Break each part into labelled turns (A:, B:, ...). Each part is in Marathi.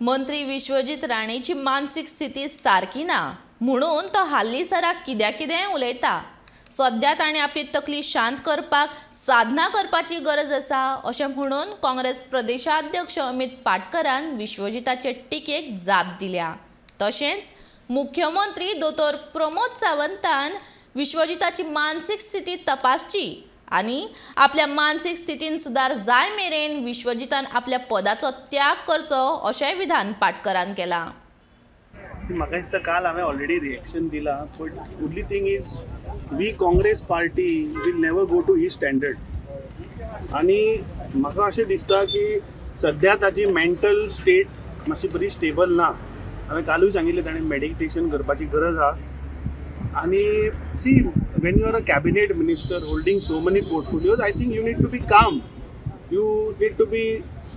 A: मंत्री विश्वजित राणेची मानसिक स्थिती सारकी ना म्हणून तो हालीसराक कित्याक उलयता। सध्या ताणें आपली तकली शांत करपाक साधना करपाची गरज आसा अशें म्हणून काँग्रेस प्रदेशाध्यक्ष अमित पाटकरान विश्वजिताचे टिकेक जाप दिल्या। तशेंच मुख्यमंत्री दोतोर प्रमोद सावंतान विश्वजिताची मानसिक स्थिती तपासची आनी आपल्या मानसिक स्थितीन सुदार जाय मेरेन विश्वजितान आपल्या पदाचो त्याग करचो अशें विधान पाटकरान केला।
B: म्हाका दिसता काल हांवें ऑलरेडी रिएक्शन दिला, but only thing is we Congress party will never go to ही स्टँडर्ड। आनी म्हाका अशें दिसता की सद्या ताची मेंटल स्टेट मातशी बरी स्टेबल ना। हांवें कालूय सांगिल्लें ताणें मेडिटेशन करपाची गरज आसा। आनी C when you are a cabinet minister holding so many portfolios, I think you need to be calm. You need to be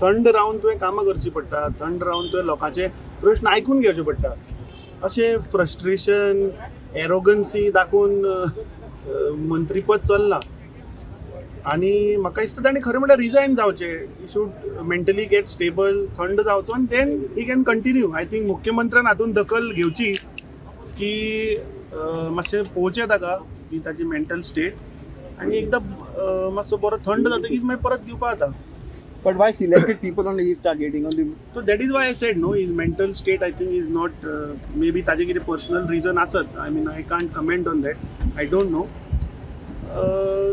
B: थंड रावन तुवें कामां करची पडटा, थंड रावन तुवें लोकांचे प्रश्न आयकून घेवचे पडटा। अशें फ्रस्ट्रेशन एरोगन्सी दाखोवन मंत्रीपद चलना। आनी म्हाका दिसता ताणें खरें म्हणल्यार रिजायन जावचें। He should mentally get stable, थंड जावचो आनी then he can continue. I think मुख्यमंत्र्यान हातून दखल घेवची की मातशें पळोवचें ताका की ताची मेंटल स्टेट आनी एकदां मातसो बरो थंड जातकीच मागीर परत दिवपा जाता।
C: But why selected people only he is targeting on the?
B: So that is why I said no, his mental state I think is not maybe ताजे कितें personal reason आसत। I mean I can't comment on that. I don't know.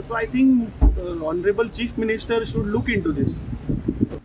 B: So I think Honorable Chief Minister should look into this.